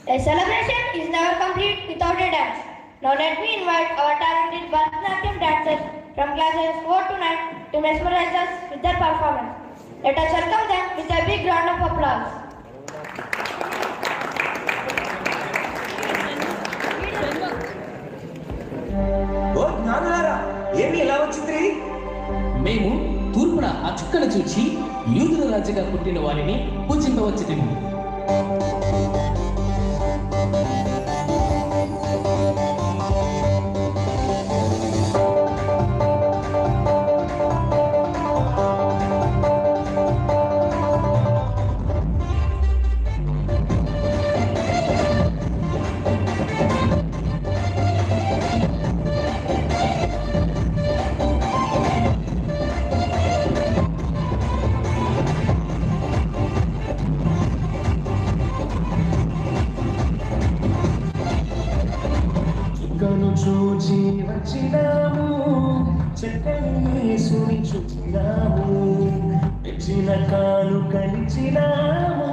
A celebration is never complete without a dance. Now let me invite our talented Bharatanatyam dancers from classes 4 to 9 to mesmerize us with their performance. Let us welcome them with a big round of applause. మేము తూర్పున ఆ చుక్కను చూచి యూదుల రాజుగా పుట్టిన వారిని పూజింపవచ్చును. చూచి వచ్చినాము, చక్కని యేసుని చూచినాము, తెచ్చిన కాలు కలిచినాము,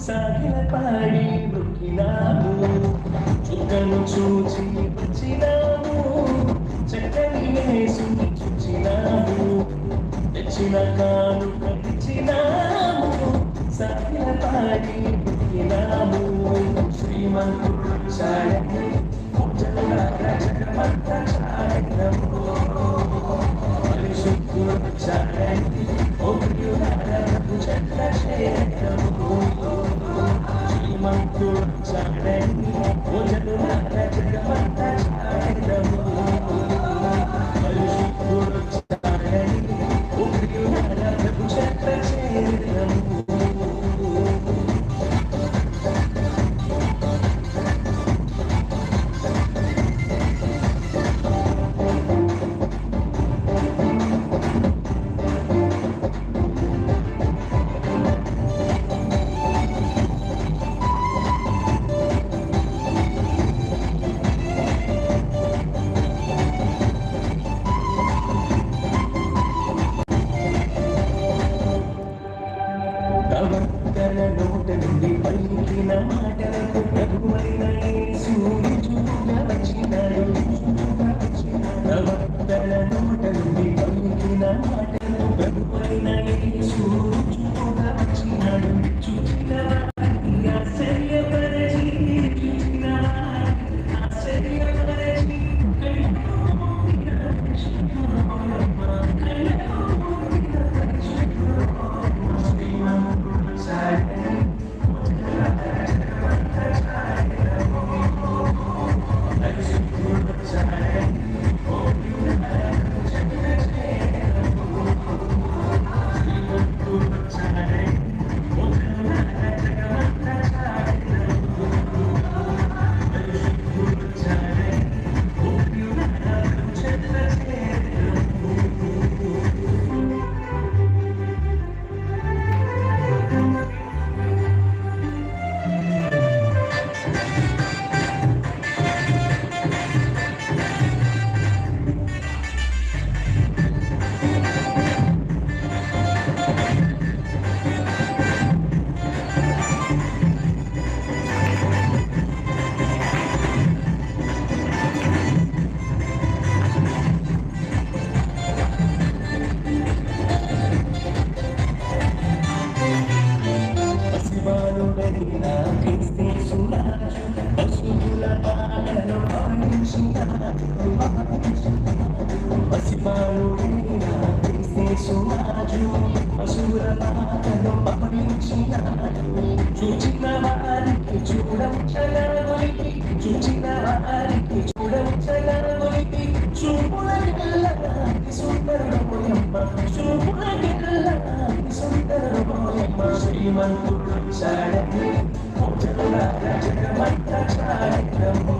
సాగిల పాడి మృక్కినాము. చుక్కను చూచి వచ్చినాము, చక్కని యేసుని చూచినాము, తెచ్చిన కాలు కలిచినాము, సాగిల పాడి మృక్కినాము. శ్రీమంతుడు చాలని నోట నుండి పలికిన మాటలకు ప్రభువైన యేసు రుజువుగా వచ్చినాడు. ప్రవక్తల నోట నుండి పలికిన మాటలకు ప్రభువైన యేసు రుజువుగా వచ్చినాడు. చూచిన వారిని ఆశ్చర్యపరచి, చూచిన వారిని ఆశ్చర్యపరచి, చూచిన వారికి చూడవచ్చలగొలిపి, చూచిన వారికి చూడవచ్చలగొలిపి, చూపులకెల్లగాని సుందరమోయమ్మ, చూపులకెల్లగాని సుందరమోయమ్మ. శ్రీమంతుడు చాడని జగమంతా చాడము,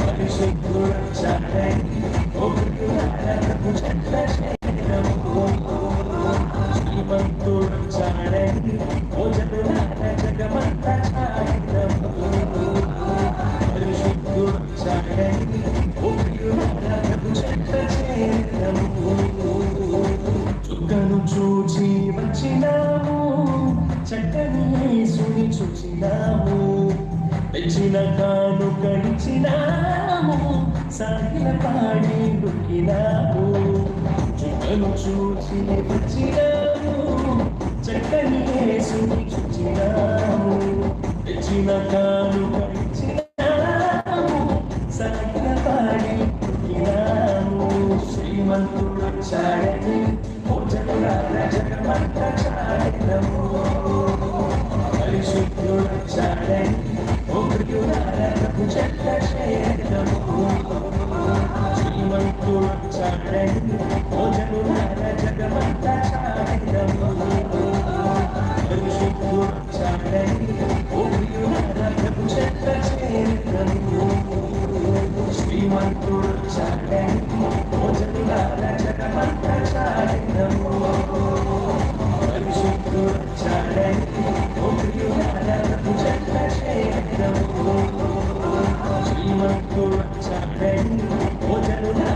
పరిశుద్ధుడు చాడని శ్రీమంతుడు చాడని జగమంతా చాడము, పరిశుద్ధుడు చాడని చుక్కను చూచి వచ్చినాము, చక్కని యేసుని చూచినాము, తెచ్చిన కానుకనిచ్చినాము సాగిల పాడి దుఃఖినాము చుట్టను చూసి వచ్చినాము చక్కని యేసుని చూచినాము తెచ్చిన కానుకనిచ్చినాము సాగిల పాడి దుఃఖినాము శ్రీమంతుడు వచ్చాడని భోజనులార జగమంతా చాడెదము పరిశుద్ధుడు వచ్చాడని భోజనులార ప్రభు చెత్త చేదము శ్రీమంతుడు వచ్చాడని భోజనులార జగమంతా చాడెదము పరిశుద్ధుడు వచ్చాడని భోజనులార ప్రభు చెత్త చేదము శ్రీమంతుడు వచ్చాడని భోజనులార జగమంతా చాడెదము పరిశుద్ధుడు వచ్చాడని భోజనులార ప్రభు చెత్త చేదము శ్రీమంతుడు వచ్చాడని భోజనులార